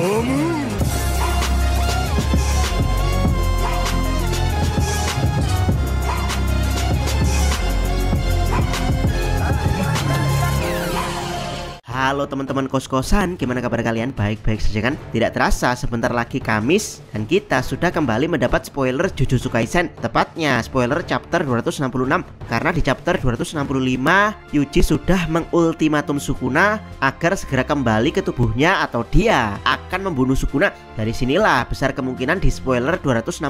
Halo teman-teman kos-kosan, gimana kabar kalian? Baik-baik saja kan? Tidak terasa sebentar lagi Kamis dan kita sudah kembali mendapat spoiler Jujutsu Kaisen. Tepatnya spoiler chapter 266. Karena di chapter 265 Yuji sudah mengultimatum Sukuna agar segera kembali ke tubuhnya atau dia akan membunuh Sukuna. Dari sinilah besar kemungkinan di spoiler 266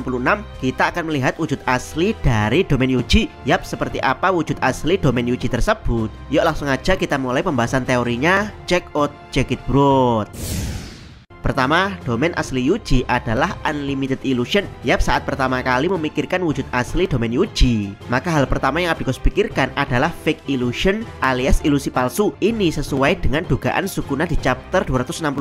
kita akan melihat wujud asli dari domain Yuji. Yap, seperti apa wujud asli domain Yuji tersebut? Yuk langsung aja kita mulai pembahasan teorinya. Check it bro. Pertama, domain asli Yuji adalah Unlimited Illusion. Yap, saat pertama kali memikirkan wujud asli domain Yuji, maka hal pertama yang Abikos pikirkan adalah fake illusion alias ilusi palsu. Ini sesuai dengan dugaan Sukuna di chapter 265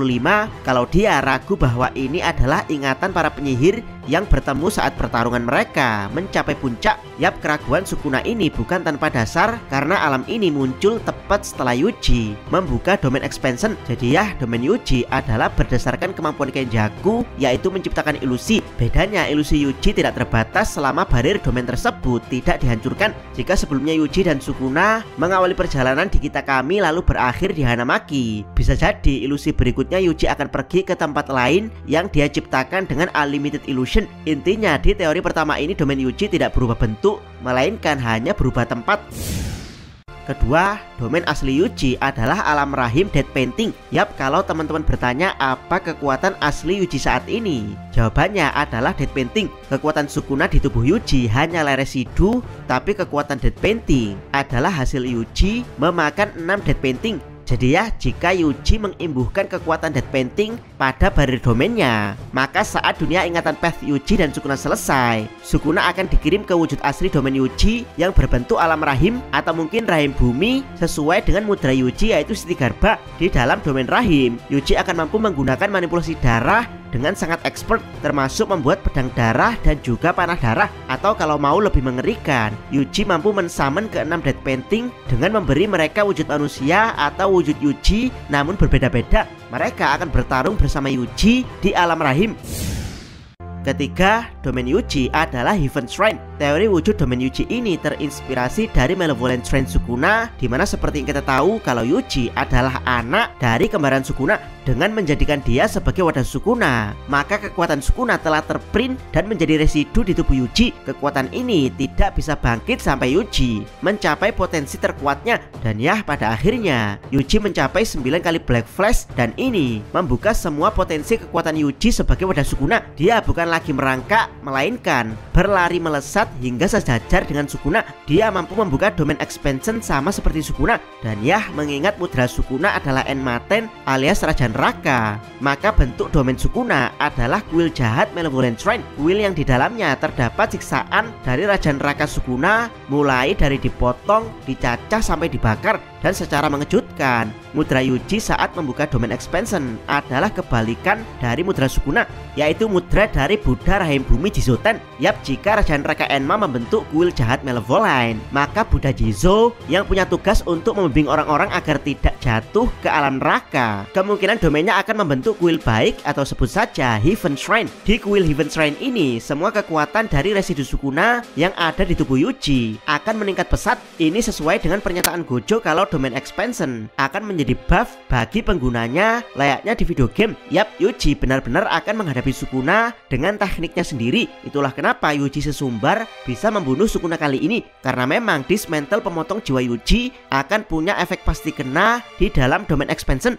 kalau dia ragu bahwa ini adalah ingatan para penyihir yang bertemu saat pertarungan mereka mencapai puncak. Yap, keraguan Sukuna ini bukan tanpa dasar karena alam ini muncul tepat setelah Yuji membuka domain expansion. Jadi ya, domain Yuji adalah berdasarkan kemampuan Kenjaku, yaitu menciptakan ilusi. Bedanya ilusi Yuji tidak terbatas selama barir domain tersebut tidak dihancurkan. Jika sebelumnya Yuji dan Sukuna mengawali perjalanan di Kitakami lalu berakhir di Hanamaki, bisa jadi ilusi berikutnya Yuji akan pergi ke tempat lain yang dia ciptakan dengan Unlimited Illusion. Intinya di teori pertama ini domain Yuji tidak berubah bentuk, melainkan hanya berubah tempat. Kedua, domain asli Yuji adalah alam rahim dead painting. Yap, kalau teman-teman bertanya apa kekuatan asli Yuji saat ini, jawabannya adalah dead painting. Kekuatan Sukuna di tubuh Yuji hanyalah residu, tapi kekuatan dead painting adalah hasil Yuji memakan 6 dead painting. Jadi ya, jika Yuji mengimbuhkan kekuatan dead painting pada barir domainnya, maka saat dunia ingatan path Yuji dan Sukuna selesai, Sukuna akan dikirim ke wujud asli domain Yuji yang berbentuk alam rahim atau mungkin rahim bumi sesuai dengan mudra Yuji, yaitu Siti Garba. Di dalam domain rahim, Yuji akan mampu menggunakan manipulasi darah dengan sangat expert, termasuk membuat pedang darah dan juga panah darah. Atau kalau mau lebih mengerikan, Yuji mampu mensummon ke-6 dead painting dengan memberi mereka wujud manusia atau wujud Yuji namun berbeda-beda. Mereka akan bertarung bersama Yuji di alam rahim. Ketiga, domain Yuji adalah Heaven Shrine. Teori wujud domain Yuji ini terinspirasi dari Malevolent Shrine Sukuna, dimana seperti yang kita tahu kalau Yuji adalah anak dari kembaran Sukuna. Dengan menjadikan dia sebagai wadah Sukuna, maka kekuatan Sukuna telah terprint dan menjadi residu di tubuh Yuji. Kekuatan ini tidak bisa bangkit sampai Yuji mencapai potensi terkuatnya. Dan ya, pada akhirnya Yuji mencapai 9 kali Black Flash, dan ini membuka semua potensi kekuatan Yuji sebagai wadah Sukuna. Dia bukan lagi merangkak, melainkan berlari melesat hingga sejajar dengan Sukuna. Dia mampu membuka domain expansion sama seperti Sukuna. Dan ya, mengingat mudra Sukuna adalah Enmaten alias Raja Neraka, maka bentuk domain Sukuna adalah kuil jahat Malevolent Shrine. Kuil yang di dalamnya terdapat siksaan dari Raja Neraka Sukuna, mulai dari dipotong, dicacah sampai dibakar. Dan secara mengejutkan, mudra Yuji saat membuka domain expansion adalah kebalikan dari mudra Sukuna, yaitu mudra dari Buddha Rahim Bumi Jizoten. Yap, jika Raja Neraka Enma membentuk kuil jahat Malevolent, maka Buddha Jizo yang punya tugas untuk membimbing orang-orang agar tidak jatuh ke alam neraka, kemungkinan domainnya akan membentuk kuil baik atau sebut saja Heaven Shrine. Di kuil Heaven Shrine ini, semua kekuatan dari residu Sukuna yang ada di tubuh Yuji akan meningkat pesat. Ini sesuai dengan pernyataan Gojo kalau domain expansion akan menjadi buff bagi penggunanya layaknya di video game. Yap, Yuji benar-benar akan menghadapi Sukuna dengan tekniknya sendiri. Itulah kenapa Yuji sesumbar bisa membunuh Sukuna kali ini, karena memang dismantle pemotong jiwa Yuji akan punya efek pasti kena di dalam domain expansion.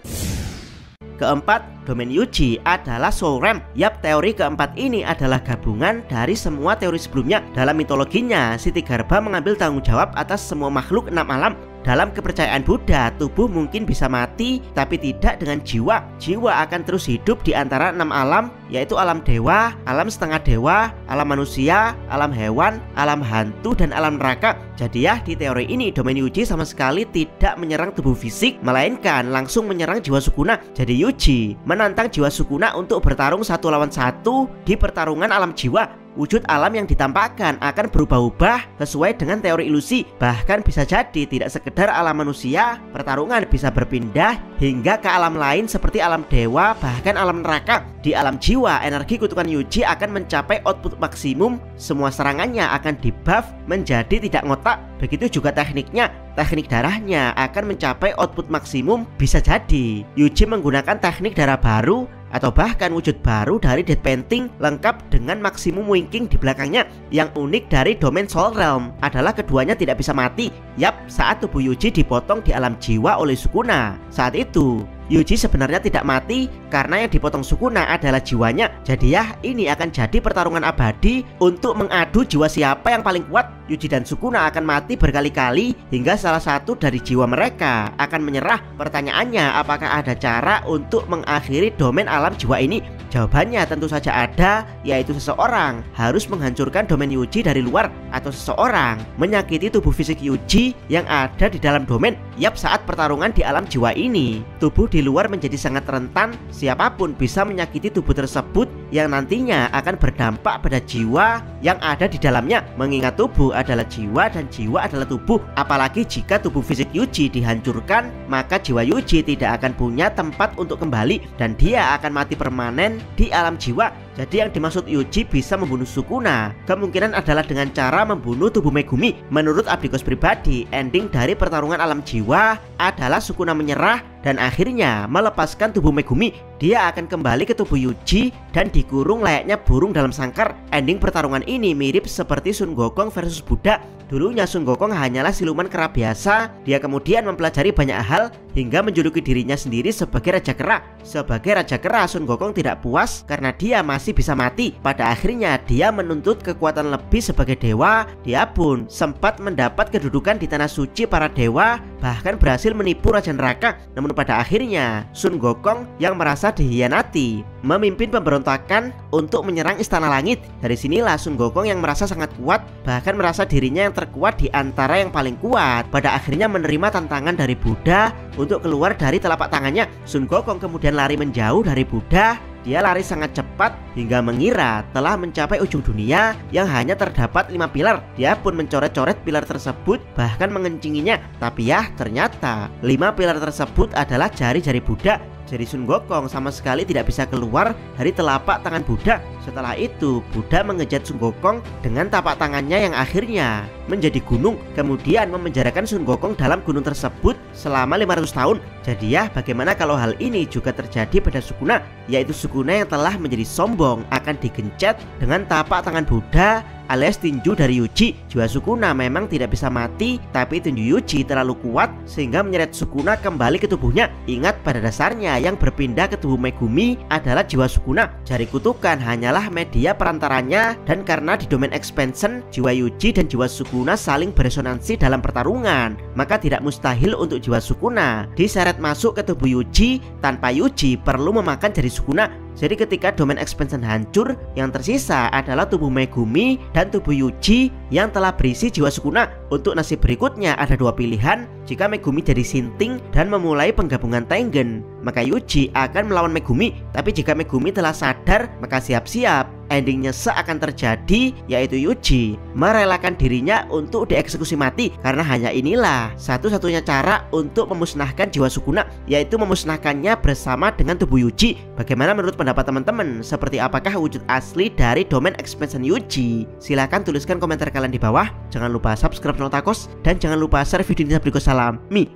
Keempat, domain Yuji adalah Soul Realm. Yap, teori keempat ini adalah gabungan dari semua teori sebelumnya. Dalam mitologinya, Siti Garba mengambil tanggung jawab atas semua makhluk 6 alam. Dalam kepercayaan Buddha, tubuh mungkin bisa mati, tapi tidak dengan jiwa. Jiwa akan terus hidup di antara 6 alam, yaitu alam dewa, alam setengah dewa, alam manusia, alam hewan, alam hantu, dan alam neraka. Jadi ya, di teori ini domain Yuji sama sekali tidak menyerang tubuh fisik, melainkan langsung menyerang jiwa Sukuna. Jadi Yuji menantang jiwa Sukuna untuk bertarung 1 lawan 1 di pertarungan alam jiwa. wujud alam yang ditampakkan akan berubah-ubah sesuai dengan teori ilusi. Bahkan bisa jadi tidak sekedar alam manusia, pertarungan bisa berpindah hingga ke alam lain seperti alam dewa, bahkan alam neraka. Di alam jiwa, energi kutukan Yuji akan mencapai output maksimum. Semua serangannya akan dibuff menjadi tidak ngotak. Begitu juga tekniknya. Teknik darahnya akan mencapai output maksimum. Bisa jadi Yuji menggunakan teknik darah baru atau bahkan wujud baru dari Dead Painting lengkap dengan maksimum winking di belakangnya. Yang unik dari domain Soul Realm adalah keduanya tidak bisa mati. Yap, saat tubuh Yuji dipotong di alam jiwa oleh Sukuna, saat itu Yuji sebenarnya tidak mati karena yang dipotong Sukuna adalah jiwanya. Jadi ya, ini akan jadi pertarungan abadi untuk mengadu jiwa siapa yang paling kuat. Yuji dan Sukuna akan mati berkali-kali hingga salah satu dari jiwa mereka akan menyerah. Pertanyaannya, apakah ada cara untuk mengakhiri domain alam jiwa ini? Jawabannya tentu saja ada, yaitu seseorang harus menghancurkan domain Yuji dari luar, atau seseorang menyakiti tubuh fisik Yuji yang ada di dalam domain. Yap, saat pertarungan di alam jiwa ini, tubuh di luar menjadi sangat rentan. Siapapun bisa menyakiti tubuh tersebut yang nantinya akan berdampak pada jiwa yang ada di dalamnya. Mengingat tubuh adalah jiwa dan jiwa adalah tubuh. Apalagi jika tubuh fisik Yuji dihancurkan, maka jiwa Yuji tidak akan punya tempat untuk kembali dan dia akan mati permanen di alam jiwa. Jadi yang dimaksud Yuji bisa membunuh Sukuna kemungkinan adalah dengan cara membunuh tubuh Megumi. Menurut Abdikos pribadi, ending dari pertarungan alam jiwa adalah Sukuna menyerah dan akhirnya melepaskan tubuh Megumi. Dia akan kembali ke tubuh Yuji dan dikurung layaknya burung dalam sangkar. Ending pertarungan ini mirip seperti Sun Gokong versus Buddha. Dulunya Sun Gokong hanyalah siluman kera biasa. Dia kemudian mempelajari banyak hal hingga menjuluki dirinya sendiri sebagai Raja Kera. Sebagai Raja Kera, Sun Gokong tidak puas karena dia masih bisa mati. Pada akhirnya dia menuntut kekuatan lebih sebagai dewa. Dia pun sempat mendapat kedudukan di tanah suci para dewa, bahkan berhasil menipu Raja Neraka. Namun pada akhirnya Sun Gokong yang merasa dihianati memimpin pemberontakan untuk menyerang Istana Langit. Dari sinilah Sun Gokong yang merasa sangat kuat, bahkan merasa dirinya yang terkuat di antara yang paling kuat, pada akhirnya menerima tantangan dari Buddha untuk keluar dari telapak tangannya. Sun Gokong kemudian lari menjauh dari Buddha. Dia lari sangat cepat hingga mengira telah mencapai ujung dunia yang hanya terdapat 5 pilar. Dia pun mencoret-coret pilar tersebut, bahkan mengencinginya. Tapi ya, ternyata 5 pilar tersebut adalah jari-jari Buddha. Jadi Sun Gokong sama sekali tidak bisa keluar dari telapak tangan Buddha. Setelah itu Buddha mengejat Sun Gokong dengan tapak tangannya yang akhirnya menjadi gunung, kemudian memenjarakan Sun Gokong dalam gunung tersebut selama 500 tahun. Jadi ya, bagaimana kalau hal ini juga terjadi pada Sukuna, yaitu Sukuna yang telah menjadi sombong akan digencet dengan tapak tangan Buddha alias tinju dari Yuji. Jiwa Sukuna memang tidak bisa mati, tapi tinju Yuji terlalu kuat sehingga menyeret Sukuna kembali ke tubuhnya. Ingat, pada dasarnya yang berpindah ke tubuh Megumi adalah jiwa Sukuna. Jari kutukan hanyalah media perantaranya, dan karena di domain expansion jiwa Yuji dan jiwa Sukuna saling beresonansi dalam pertarungan, maka tidak mustahil untuk jiwa Sukuna diseret masuk ke tubuh Yuji tanpa Yuji perlu memakan jari Sukuna. Jadi ketika domain expansion hancur, yang tersisa adalah tubuh Megumi dan tubuh Yuji yang telah berisi jiwa Sukuna. Untuk nasib berikutnya ada 2 pilihan. Jika Megumi jadi sinting dan memulai penggabungan Tengen, maka Yuji akan melawan Megumi. Tapi jika Megumi telah sadar, maka siap-siap ending nyesek akan terjadi, yaitu Yuji merelakan dirinya untuk dieksekusi mati. Karena hanya inilah satu-satunya cara untuk memusnahkan jiwa Sukuna, yaitu memusnahkannya bersama dengan tubuh Yuji. Bagaimana menurut pendapat teman-teman? Seperti apakah wujud asli dari domain expansion Yuji? Silahkan tuliskan komentar kalian di bawah. Jangan lupa subscribe channel Takos, dan jangan lupa share video ini. Salam Mi.